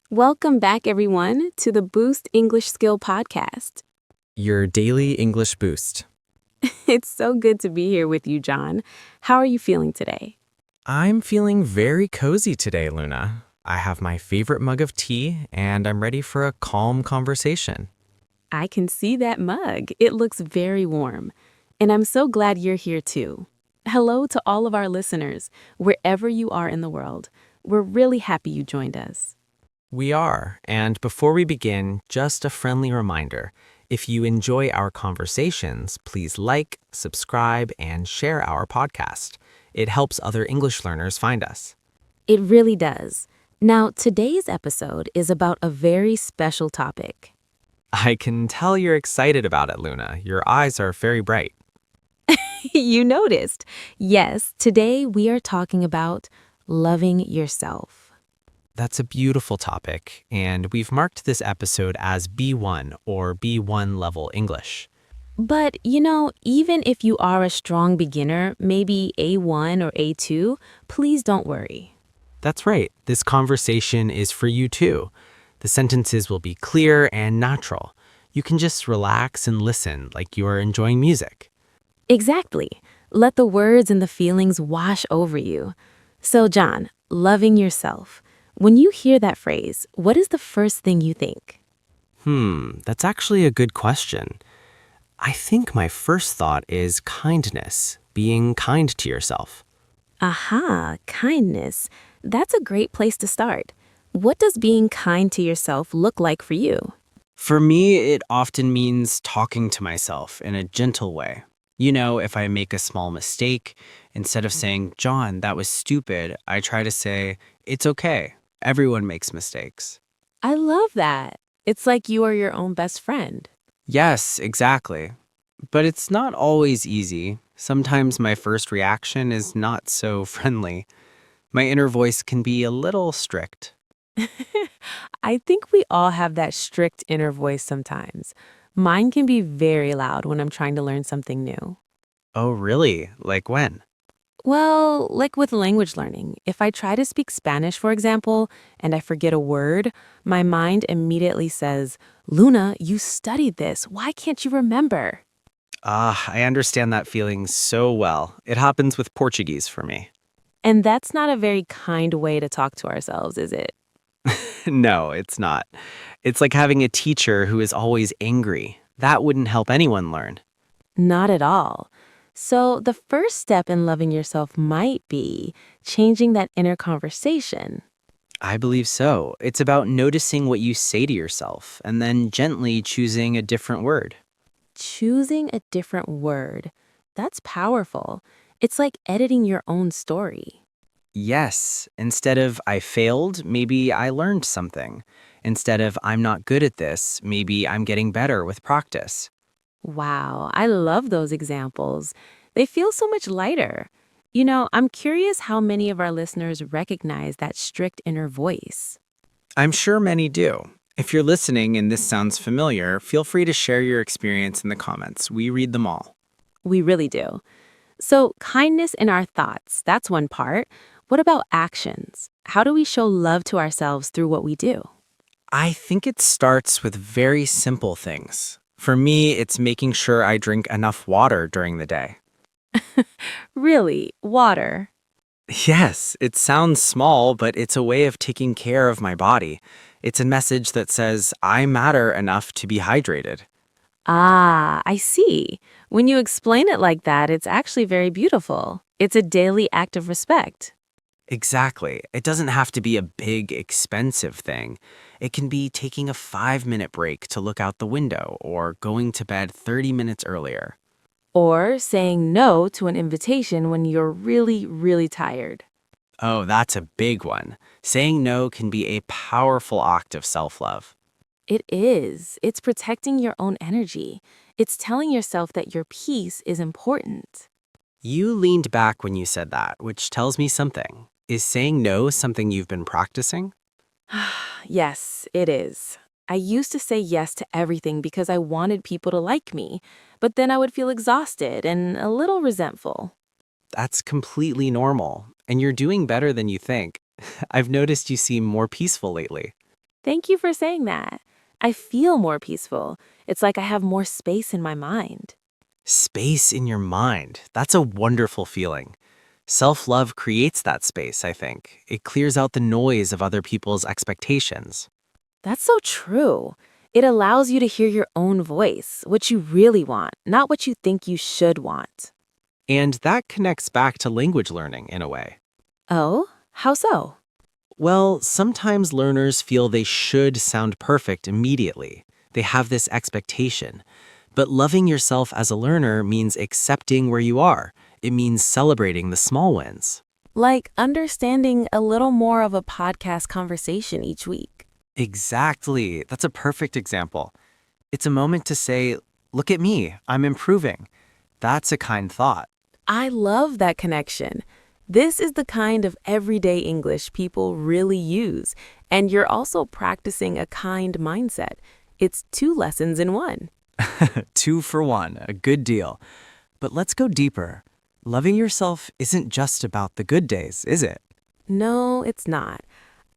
Welcome back, everyone, to the Boost English Skill Podcast. Your daily English boost. It's so good to be here with you, John. How are you feeling today? I'm feeling very cozy today, Luna. I have my favorite mug of tea, and I'm ready for a calm conversation. I can see that mug. It looks very warm. And I'm so glad you're here too. Hello to all of our listeners, wherever you are in the world. We're really happy you joined us. We are, and before we begin, just a friendly reminder. If you enjoy our conversations, please like, subscribe, and share our podcast. It helps other English learners find us. It really does. Now, today's episode is about a very special topic. I can tell you're excited about it, Luna. Your eyes are very bright. You noticed. Yes, today we are talking about loving yourself. That's a beautiful topic, and we've marked this episode as B1 or B1 level English. But, even if you are a strong beginner, maybe A1 or A2, please don't worry. That's right, this conversation is for you too. The sentences will be clear and natural. You can just relax and listen like you are enjoying music. Exactly. Let the words and the feelings wash over you. So, John, loving yourself. When you hear that phrase, what is the first thing you think? That's actually a good question. I think my first thought is kindness, being kind to yourself. Aha, kindness. That's a great place to start. What does being kind to yourself look like for you? For me, it often means talking to myself in a gentle way. If I make a small mistake, instead of saying, John, that was stupid, I try to say, it's okay. Everyone makes mistakes. I love that. It's like you are your own best friend. Yes, exactly. But it's not always easy. Sometimes my first reaction is not so friendly. My inner voice can be a little strict. I think we all have that strict inner voice sometimes. Mine can be very loud when I'm trying to learn something new. Oh, really? Like when? Well, like with language learning, if I try to speak Spanish, for example, and I forget a word, my mind immediately says, Luna, you studied this. Why can't you remember? I understand that feeling so well. It happens with Portuguese for me. And that's not a very kind way to talk to ourselves, is it? No, it's not. It's like having a teacher who is always angry. That wouldn't help anyone learn. Not at all. So, the first step in loving yourself might be changing that inner conversation. I believe so. It's about noticing what you say to yourself and then gently choosing a different word. Choosing a different word. That's powerful. It's like editing your own story. Yes, instead of I failed, maybe I learned something. Instead of I'm not good at this, maybe I'm getting better with practice. Wow, I love those examples. They feel so much lighter. I'm curious how many of our listeners recognize that strict inner voice. I'm sure many do. If you're listening and this sounds familiar, feel free to share your experience in the comments. We read them all. We really do. So, kindness in our thoughts, that's one part. What about actions? How do we show love to ourselves through what we do? I think it starts with very simple things. For me, it's making sure I drink enough water during the day. Really, water. Yes, it sounds small, but it's a way of taking care of my body. It's a message that says I matter enough to be hydrated. Ah, I see. When you explain it like that, it's actually very beautiful. It's a daily act of respect. Exactly. It doesn't have to be a big, expensive thing. It can be taking a 5-minute break to look out the window or going to bed 30 minutes earlier. Or saying no to an invitation when you're really, really tired. Oh, that's a big one. Saying no can be a powerful act of self-love. It is. It's protecting your own energy. It's telling yourself that your peace is important. You leaned back when you said that, which tells me something. Is saying no something you've been practicing? Yes, it is. I used to say yes to everything because I wanted people to like me, but then I would feel exhausted and a little resentful. That's completely normal, and you're doing better than you think. I've noticed you seem more peaceful lately. Thank you for saying that. I feel more peaceful. It's like I have more space in my mind. Space in your mind. That's a wonderful feeling. Self-love creates that space, I think. It clears out the noise of other people's expectations. That's so true. It allows you to hear your own voice, what you really want, not what you think you should want. And that connects back to language learning in a way. Oh, how so? Well, sometimes learners feel they should sound perfect immediately. They have this expectation. But loving yourself as a learner means accepting where you are. It means celebrating the small wins. Like understanding a little more of a podcast conversation each week. Exactly. That's a perfect example. It's a moment to say, look at me, I'm improving. That's a kind thought. I love that connection. This is the kind of everyday English people really use, and you're also practicing a kind mindset. It's 2 lessons in 1. 2 for 1, a good deal. But let's go deeper. Loving yourself isn't just about the good days, is it? No, it's not.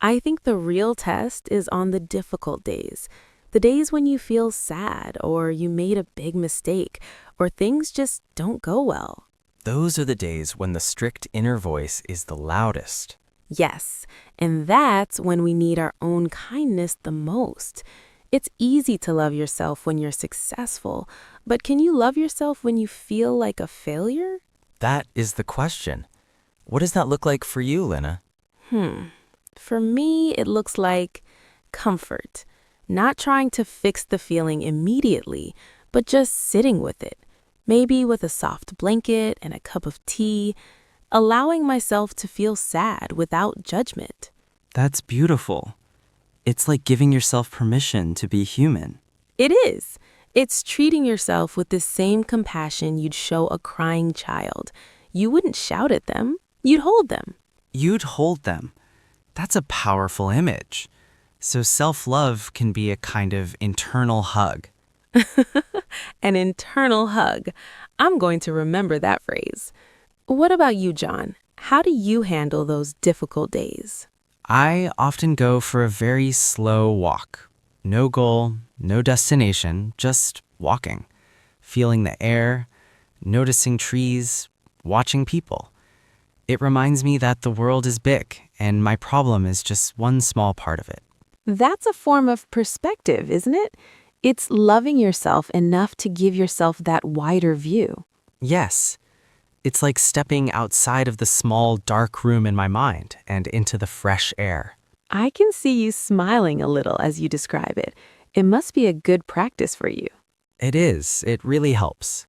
I think the real test is on the difficult days. The days when you feel sad, or you made a big mistake, or things just don't go well. Those are the days when the strict inner voice is the loudest. Yes, and that's when we need our own kindness the most. It's easy to love yourself when you're successful, but can you love yourself when you feel like a failure? That is the question. What does that look like for you, Lena? For me, it looks like comfort. Not trying to fix the feeling immediately, but just sitting with it. Maybe with a soft blanket and a cup of tea, allowing myself to feel sad without judgment. That's beautiful. It's like giving yourself permission to be human. It is. It's treating yourself with the same compassion you'd show a crying child. You wouldn't shout at them, you'd hold them. You'd hold them. That's a powerful image. So self-love can be a kind of internal hug. An internal hug. I'm going to remember that phrase. What about you, John? How do you handle those difficult days? I often go for a very slow walk. No goal, no destination, just walking. Feeling the air, noticing trees, watching people. It reminds me that the world is big and my problem is just one small part of it. That's a form of perspective, isn't it? It's loving yourself enough to give yourself that wider view. Yes. It's like stepping outside of the small, dark room in my mind and into the fresh air. I can see you smiling a little as you describe it. It must be a good practice for you. It is. It really helps.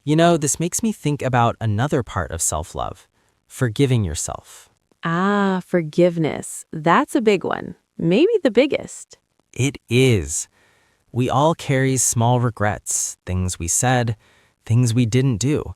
You know, this makes me think about another part of self-love, forgiving yourself. Ah, forgiveness. That's a big one. Maybe the biggest. It is. We all carry small regrets, things we said, things we didn't do.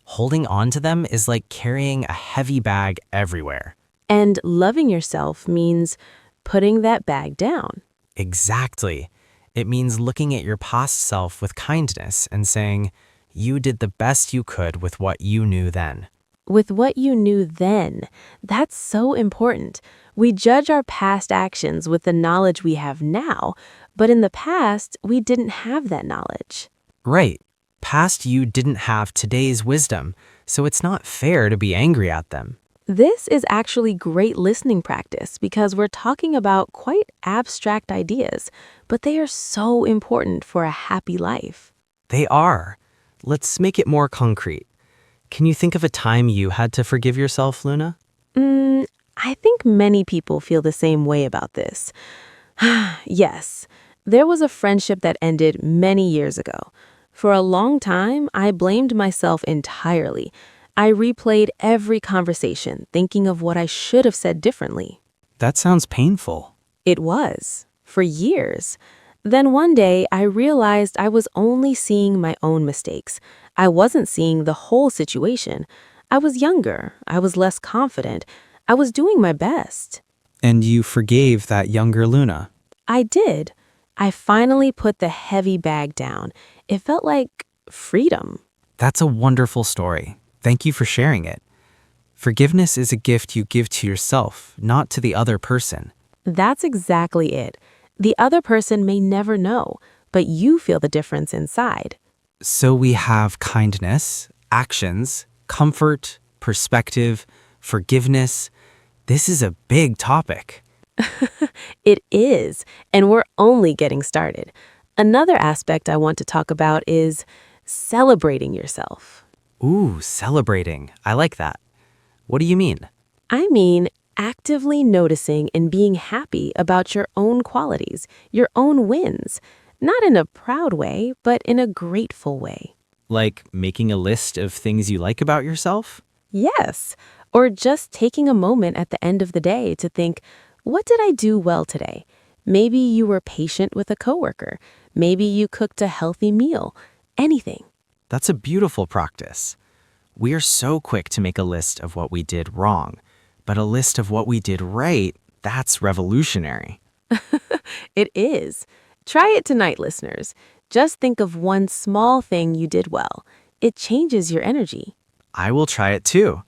Holding on to them is like carrying a heavy bag everywhere. And loving yourself means putting that bag down. Exactly. It means looking at your past self with kindness and saying, you did the best you could with what you knew then. With what you knew then, that's so important. We judge our past actions with the knowledge we have now, but in the past, we didn't have that knowledge. Right. Past you didn't have today's wisdom, so it's not fair to be angry at them. This is actually great listening practice because we're talking about quite abstract ideas, but they are so important for a happy life. They are. Let's make it more concrete. Can you think of a time you had to forgive yourself, Luna? I think many people feel the same way about this. Yes, there was a friendship that ended many years ago. For a long time, I blamed myself entirely. I replayed every conversation, thinking of what I should have said differently. That sounds painful. It was, for years. Then one day, I realized I was only seeing my own mistakes. I wasn't seeing the whole situation. I was younger. I was less confident. I was doing my best. And you forgave that younger Luna. I did. I finally put the heavy bag down. It felt like freedom. That's a wonderful story. Thank you for sharing it. Forgiveness is a gift you give to yourself, not to the other person. That's exactly it. The other person may never know, but you feel the difference inside. So we have kindness, actions, comfort, perspective, forgiveness. This is a big topic. It is, and we're only getting started. Another aspect I want to talk about is celebrating yourself. Ooh, celebrating. I like that. What do you mean? I mean, actively noticing and being happy about your own qualities, your own wins. Not in a proud way, but in a grateful way. Like making a list of things you like about yourself? Yes. Or just taking a moment at the end of the day to think, what did I do well today? Maybe you were patient with a coworker. Maybe you cooked a healthy meal. Anything. That's a beautiful practice. We are so quick to make a list of what we did wrong, but a list of what we did right, that's revolutionary. It is. Try it tonight, listeners. Just think of one small thing you did well. It changes your energy. I will try it too.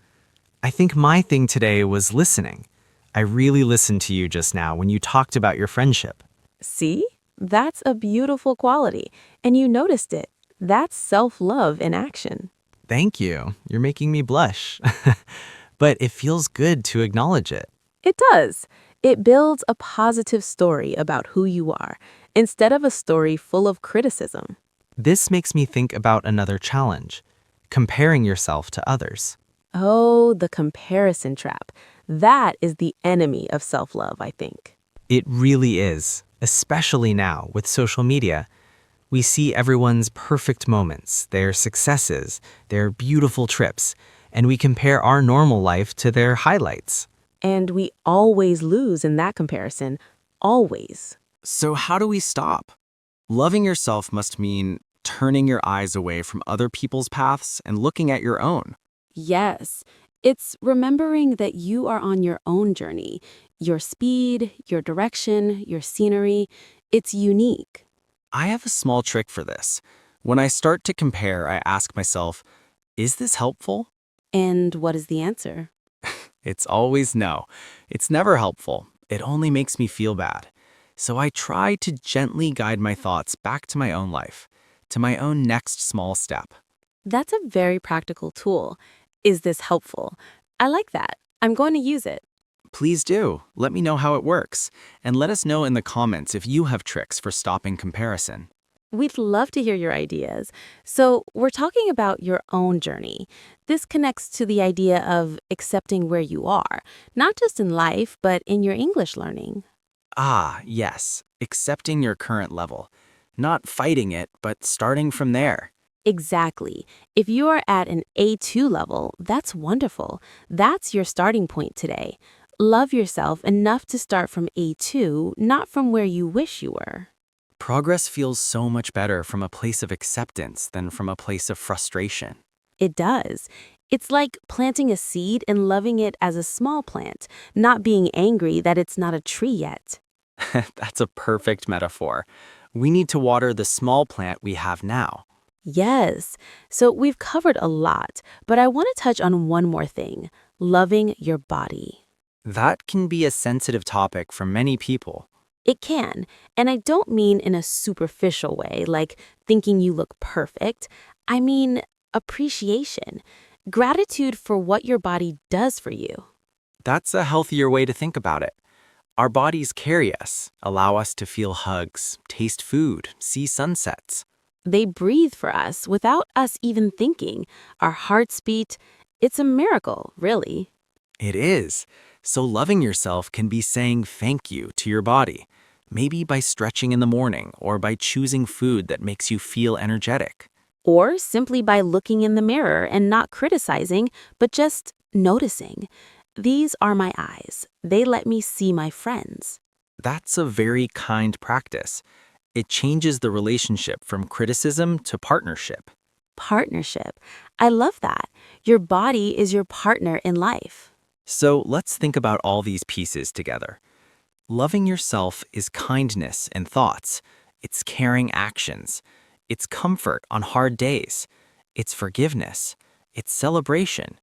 I think my thing today was listening. I really listened to you just now when you talked about your friendship. See? That's a beautiful quality, and you noticed it. That's self-love in action. Thank you. You're making me blush. But it feels good to acknowledge it. It does. It builds a positive story about who you are, instead of a story full of criticism. This makes me think about another challenge, comparing yourself to others. Oh, the comparison trap. That is the enemy of self-love, I think. It really is, especially now with social media. We see everyone's perfect moments, their successes, their beautiful trips, and we compare our normal life to their highlights. And we always lose in that comparison. Always. So how do we stop? Loving yourself must mean turning your eyes away from other people's paths and looking at your own. Yes. It's remembering that you are on your own journey. Your speed, your direction, your scenery. It's unique. I have a small trick for this. When I start to compare, I ask myself, is this helpful? And what is the answer? It's always no. It's never helpful. It only makes me feel bad. So I try to gently guide my thoughts back to my own life, to my own next small step. That's a very practical tool. Is this helpful? I like that. I'm going to use it. Please do. Let me know how it works. And let us know in the comments if you have tricks for stopping comparison. We'd love to hear your ideas. So, we're talking about your own journey. This connects to the idea of accepting where you are, not just in life, but in your English learning. Ah, yes. Accepting your current level. Not fighting it, but starting from there. Exactly. If you are at an A2 level, that's wonderful. That's your starting point today. Love yourself enough to start from A2, not from where you wish you were. Progress feels so much better from a place of acceptance than from a place of frustration. It does. It's like planting a seed and loving it as a small plant, not being angry that it's not a tree yet. That's a perfect metaphor. We need to water the small plant we have now. Yes. So we've covered a lot, but I want to touch on one more thing, loving your body. That can be a sensitive topic for many people. It can, and I don't mean in a superficial way, like thinking you look perfect. I mean appreciation, gratitude for what your body does for you. That's a healthier way to think about it. Our bodies carry us, allow us to feel hugs, taste food, see sunsets. They breathe for us without us even thinking. Our hearts beat. It's a miracle, really. It is. So loving yourself can be saying thank you to your body, maybe by stretching in the morning or by choosing food that makes you feel energetic. Or simply by looking in the mirror and not criticizing, but just noticing. These are my eyes. They let me see my friends. That's a very kind practice. It changes the relationship from criticism to partnership. Partnership. I love that. Your body is your partner in life. So let's think about all these pieces together. Loving yourself is kindness in thoughts. It's caring actions. It's comfort on hard days. It's forgiveness. It's celebration.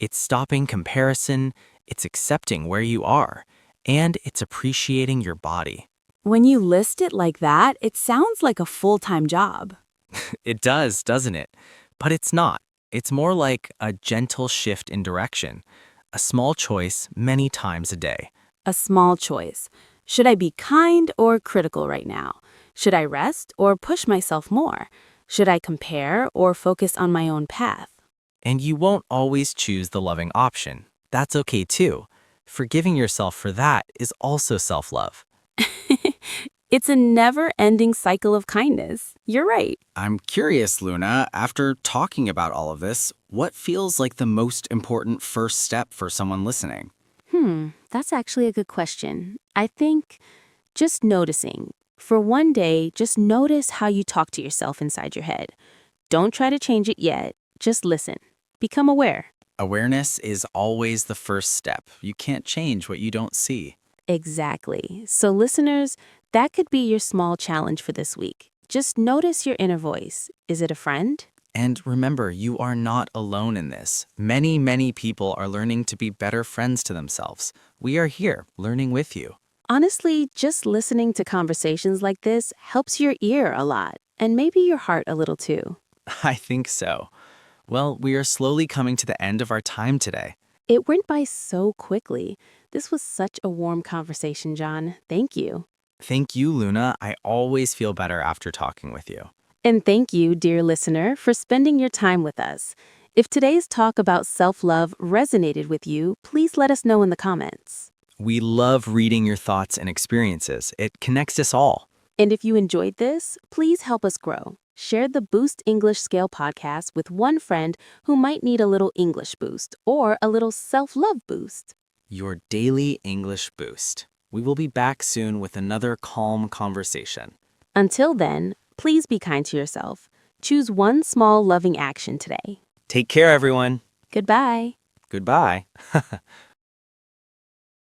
It's stopping comparison. It's accepting where you are. And it's appreciating your body. When you list it like that, it sounds like a full-time job. It does, doesn't it? But it's not. It's more like a gentle shift in direction, a small choice many times a day. A small choice. Should I be kind or critical right now? Should I rest or push myself more? Should I compare or focus on my own path? And you won't always choose the loving option. That's okay too. Forgiving yourself for that is also self-love. It's a never-ending cycle of kindness. You're right. I'm curious, Luna, after talking about all of this, what feels like the most important first step for someone listening? That's actually a good question. I think just noticing. For one day, just notice how you talk to yourself inside your head. Don't try to change it yet. Just listen. Become aware. Awareness is always the first step. You can't change what you don't see. Exactly. So, listeners, that could be your small challenge for this week. Just notice your inner voice. Is it a friend? And remember, you are not alone in this. Many, many people are learning to be better friends to themselves. We are here, learning with you. Honestly, just listening to conversations like this helps your ear a lot, and maybe your heart a little too. I think so. Well, we are slowly coming to the end of our time today. It went by so quickly. This was such a warm conversation, John. Thank you. Thank you, Luna. I always feel better after talking with you. And thank you, dear listener, for spending your time with us. If today's talk about self-love resonated with you, please let us know in the comments. We love reading your thoughts and experiences. It connects us all. And if you enjoyed this, please help us grow. Share the Boost English Scale podcast with one friend who might need a little English boost or a little self-love boost. Your daily English boost. We will be back soon with another calm conversation. Until then, please be kind to yourself. Choose one small loving action today. Take care, everyone. Goodbye. Goodbye.